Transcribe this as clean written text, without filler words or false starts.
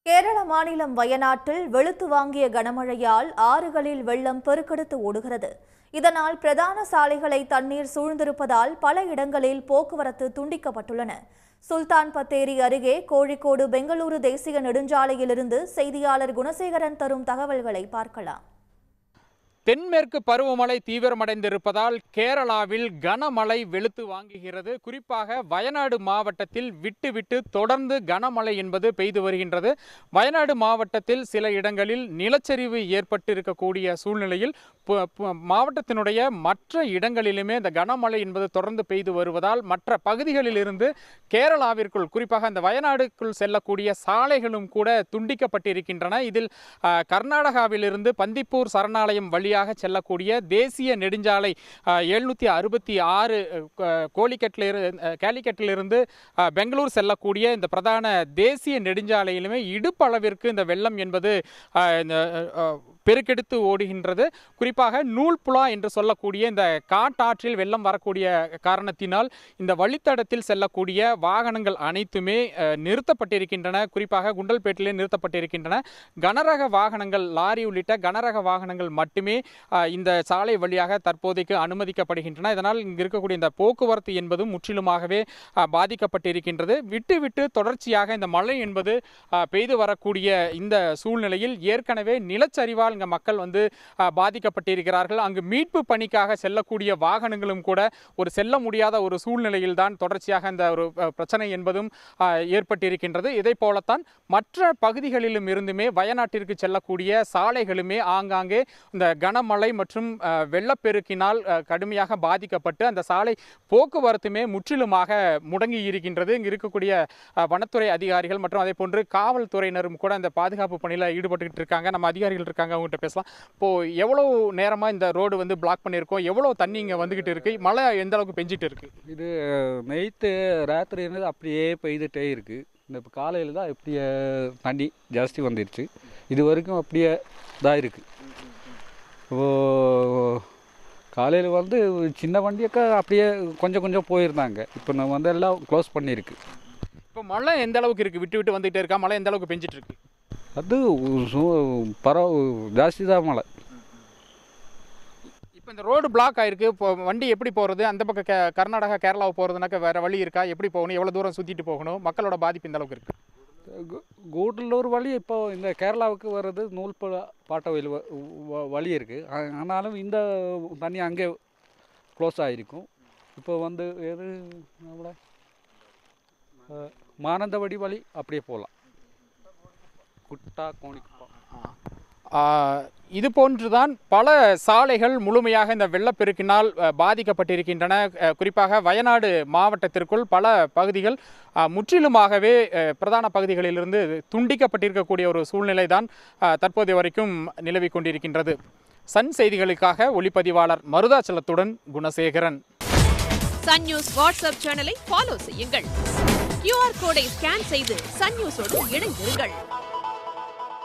கேரள மாநிலம் வயநாட்டில் வெளுத்து வாங்கிய கனமழையால் ஆறுகளில் வெள்ளம் பெருக்கெடுத்து ஓடுகிறது. இதனால் பிரதான சாலைகளை தண்ணீர் சூழ்ந்திருப்பதால் பல இடங்களில் போக்குவரத்து துண்டிக்கப்பட்டுள்ளன. சுல்தான் பத்தேரி அருகே கோழிக்கோடு பெங்களூரு தேசிய நெடுஞ்சாலையிலிருந்து செய்தியாளர் குணசேகரன் தரும் தகவல்களை பார்க்கலாம். தென்மேற்கு பருவமழை தீவிரமடைந்திருப்பதால் கேரளாவில் கனமழை வெளுத்து வாங்குகிறது. குறிப்பாக வயநாடு மாவட்டத்தில் விட்டு தொடர்ந்து கனமழை என்பது பெய்து வருகின்றது. வயநாடு மாவட்டத்தில் சில இடங்களில் நிலச்சரிவு ஏற்பட்டிருக்கக்கூடிய சூழ்நிலையில் மாவட்டத்தினுடைய மற்ற இடங்களிலுமே இந்த கனமழை என்பது தொடர்ந்து பெய்து வருவதால் மற்ற பகுதிகளிலிருந்து கேரளாவிற்குள் குறிப்பாக அந்த வயநாடுக்குள் செல்லக்கூடிய சாலைகளும் கூட துண்டிக்கப்பட்டிருக்கின்றன. இதில் கர்நாடகாவிலிருந்து பந்திப்பூர் சரணாலயம் வழியாக செல்லக்கூடிய தேசிய நெடுஞ்சாலை 766 கேலிக்கட்டிலிருந்து பெங்களூர் செல்லக்கூடிய இந்த பிரதான தேசிய நெடுஞ்சாலையிலுமே இடுப்பளவிற்கு இந்த வெள்ளம் என்பது பெருக்கெடுத்து ஓடுகின்றது. குறிப்பாக நூல்புலா என்று சொல்லக்கூடிய இந்த காட்டாற்றில் வெள்ளம் வரக்கூடிய காரணத்தினால் இந்த வழித்தடத்தில் செல்லக்கூடிய வாகனங்கள் அனைத்துமே நிறுத்தப்பட்டிருக்கின்றன. குறிப்பாக குண்டல்பேட்டிலே நிறுத்தப்பட்டிருக்கின்றன. கனரக வாகனங்கள், லாரி உள்ளிட்ட கனரக வாகனங்கள் மட்டுமே இந்த சாலை வழியாக தற்போதைக்கு அனுமதிக்கப்படுகின்றன. இதனால் இங்கு இருக்கக்கூடிய இந்த போக்குவரத்து என்பதும் முற்றிலுமாகவே பாதிக்கப்பட்டிருக்கின்றது. விட்டு தொடர்ச்சியாக இந்த மழை என்பது பெய்து வரக்கூடிய இந்த சூழ்நிலையில் ஏற்கனவே நிலச்சரிவால் இங்கே மக்கள் பாதிக்கப்பட்டிருக்கிறார்கள். அங்கு மீட்பு பணிக்காக செல்லக்கூடிய வாகனங்களும் கூட ஒரு செல்ல முடியாத ஒரு சூழ்நிலையில் தான் தொடர்ச்சியாக இந்த ஒரு பிரச்சனை என்பதும் ஏற்பட்டிருக்கின்றது. இதை போலத்தான் மற்ற பகுதிகளிலும் இருந்துமே வயநாட்டிற்கு செல்லக்கூடிய சாலைகளுமே ஆங்காங்கே இந்த கனமழை மற்றும் வெள்ளப்பெருக்கினால் கடுமையாக பாதிக்கப்பட்டு அந்த சாலை போக்குவரத்துமே முற்றிலுமாக முடங்கி இருக்கின்றது. இங்கு இருக்கக்கூடிய வனத்துறை அதிகாரிகள் மற்றும் அதே போன்று காவல்துறையினரும் கூட அந்த பாதுகாப்பு பணியில் ஈடுபட்டு இருக்காங்க. நம்ம அதிகாரிகள் இருக்காங்க, அவங்ககிட்ட பேசலாம். இப்போ எவ்வளவு நேரமா இந்த ரோடு பிளாக் பண்ணியிருக்கோம், எவ்வளவு தண்ணி இங்கே வந்துகிட்டு இருக்கு, மழை எந்த அளவுக்கு பெஞ்சிட்டு இருக்கு? இது நைட்டு ராத்திரி அப்படியே பெய்துட்டே இருக்கு. இந்த இப்போ காலையில் தான் இப்படியே தண்ணி ஜாஸ்தி வந்துடுச்சு. இது வரைக்கும் அப்படியே தான் இருக்கு. காலையில் சின்ன வண்டியக்கா அப்படியே கொஞ்சம் போயிருந்தாங்க. இப்போ நம்ம எல்லாம் க்ளோஸ் பண்ணியிருக்கு. இப்போ மழை எந்த அளவுக்கு இருக்குது? விட்டு வந்துகிட்டே இருக்கா? மழை எந்த அளவுக்கு பெஞ்சிட்டு இருக்கு? அது ஜாஸ்தி தான் மழை. இப்போ இந்த ரோடு பிளாக் ஆயிருக்கு. இப்போ வண்டி எப்படி போகிறது? அந்த பக்கம் கர்நாடகா கேரளாவை போகிறதுனாக்க வேறு வழி இருக்கா? எப்படி போகணும்? எவ்வளோ தூரம் சுற்றிட்டு போகணும்? மக்களோட பாதிப்பு இந்த அளவுக்கு இருக்குது? கூடலூர் வழி இப்போ இந்த கேரளாவுக்கு வர்றது பாட்ட வழி இருக்குது. ஆனாலும் இந்த தண்ணி அங்கே க்ளோஸ் ஆகிருக்கும். இப்போ எது நம்மள மானந்தவாடி வழி அப்படியே போகலாம். குட்டா கோணிக்குப்பா இது போன்றுதான் பல சாலைகள் முழுமையாக இந்த வெள்ளப்பெருக்கினால் பாதிக்கப்பட்டிருக்கின்றன. குறிப்பாக வயநாடு மாவட்டத்திற்குள் பல பகுதிகள் முற்றிலுமாகவே பிரதான பகுதிகளிலிருந்து துண்டிக்கப்பட்டிருக்கக்கூடிய ஒரு சூழ்நிலை தான் தற்போதைய வரைக்கும் நிலவி கொண்டிருக்கின்றது. சன் செய்திகளுக்காக ஒளிப்பதிவாளர் மருதாச்சலத்துடன் குணசேகரன். சன் நியூஸ் வாட்ஸ்அப் சேனலை ஃபாலோ செய்யுங்கள். QR கோடை ஸ்கேன் செய்து சன் நியூஸோடு இணைந்திருங்கள்.